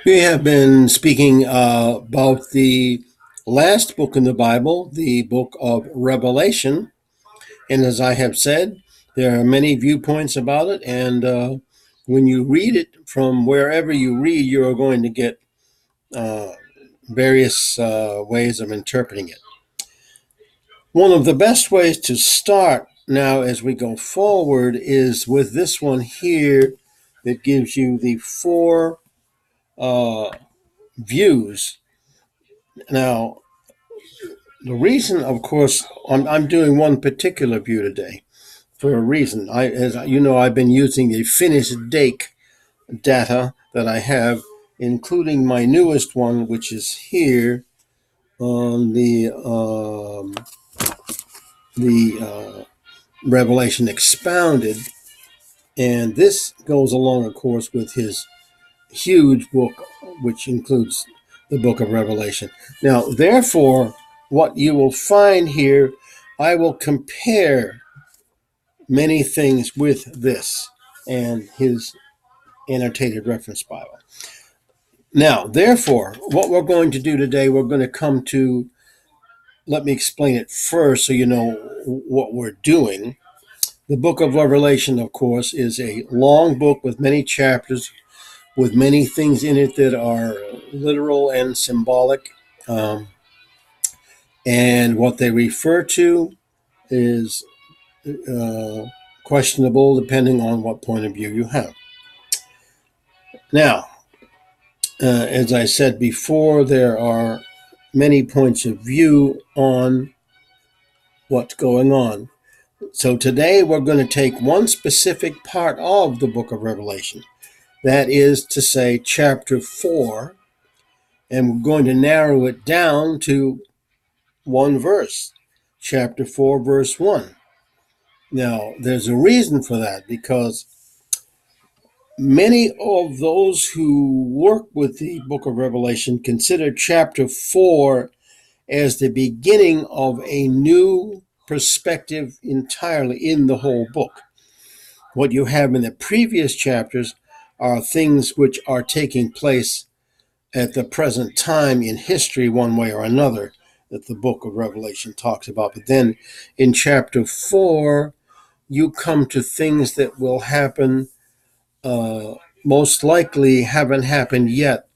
We have been speaking about the last book in the Bible, the book of Revelation. And as I have said, there are many viewpoints about it. And when you read it from wherever you read, you are going to get uh, various ways of interpreting it. One of the best ways to start now as we go forward is with this one here that gives you the four uh, views. Now, the reason, of course, I'm doing one particular view today for a reason. As you know, I've been using the finished date data that I have, including my newest one, which is here on the Revelation Expounded, and this goes along, of course, with his huge book, which includes the book of Revelation. Now, therefore, what you will find here, I will compare many things with this and his annotated reference Bible. Now, therefore, what we're going to do today, we're going to come to, let me explain it first so you know what we're doing. The book of Revelation, of course, is a long book with many chapters, with many things in it that are literal and symbolic. And what they refer to is questionable depending on what point of view you have. Now, as I said before, there are many points of view on what's going on. So today we're going to take one specific part of the book of Revelation. That is to say, chapter 4, and we're going to narrow it down to one verse, chapter 4, verse 1. Now, there's a reason for that, because many of those who work with the book of Revelation consider chapter 4 as the beginning of a new perspective entirely in the whole book. What you have in the previous chapters are things which are taking place at the present time in history, one way or another, that the book of Revelation talks about. But then in chapter 4, you come to things that will happen, most likely haven't happened yet,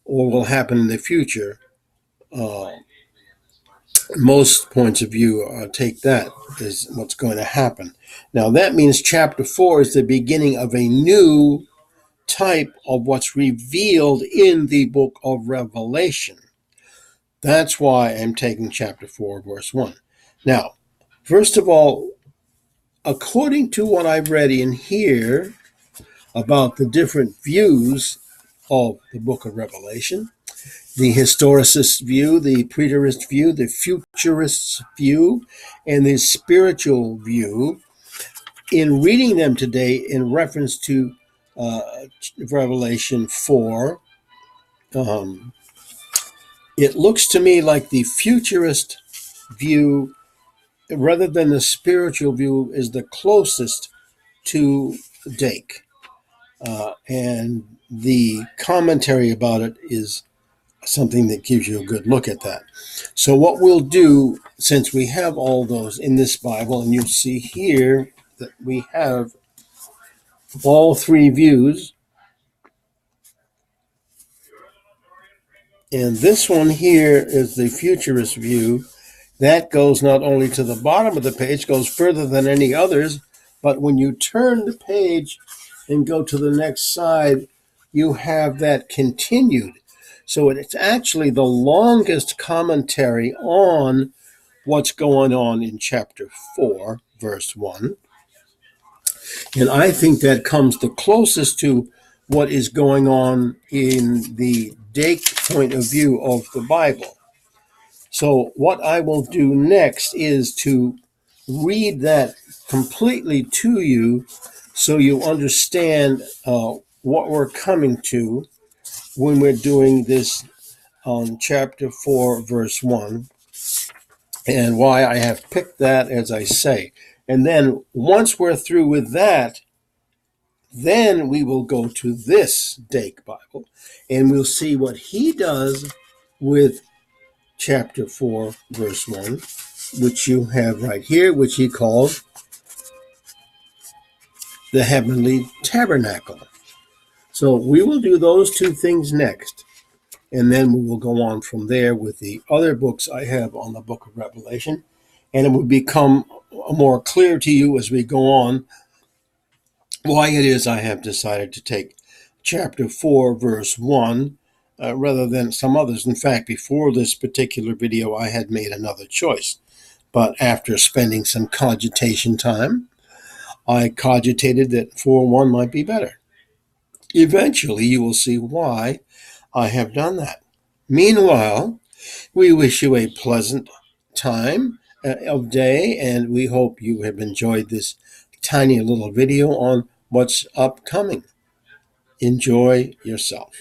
or will happen in the future. Most points of view take that as what's going to happen. Now, that means chapter 4 is the beginning of a new type of what's revealed in the book of Revelation. That's why I'm taking chapter 4, verse 1. Now, first of all, according to what I've read in here about the different views of the book of Revelation, the historicist view, the preterist view, the futurist view, and the spiritual view, in reading them today in reference to Revelation 4, it looks to me like the futurist view, rather than the spiritual view, is the closest to Dake. And the commentary about it is something that gives you a good look at that. So what we'll do, since we have all those in this Bible, and you'll see here that we have all three views, and this one here is the futurist view. That goes not only to the bottom of the page, goes further than any others, but when you turn the page and go to the next side, you have that continued. So it's actually the longest commentary on what's going on in chapter 4, verse 1. And I think that comes the closest to what is going on in the Dake point of view of the Bible. So what I will do next is to read that completely to you so you understand what we're coming to when we're doing this on chapter 4, verse 1, and why I have picked that, as I say. And then once we're through with that, then we will go to this Dake Bible, and we'll see what he does with chapter 4, verse 1, which you have right here, which he calls the heavenly tabernacle. So we will do those two things next, and then we will go on from there with the other books I have on the book of Revelation, and it will become more clear to you as we go on why it is I have decided to take chapter 4, verse 1, rather than some others. In fact, before this particular video, I had made another choice. But after spending some cogitation time, I cogitated that 4:1 might be better. Eventually, you will see why I have done that. Meanwhile, we wish you a pleasant time of day, and we hope you have enjoyed this tiny little video on what's upcoming. Enjoy yourself.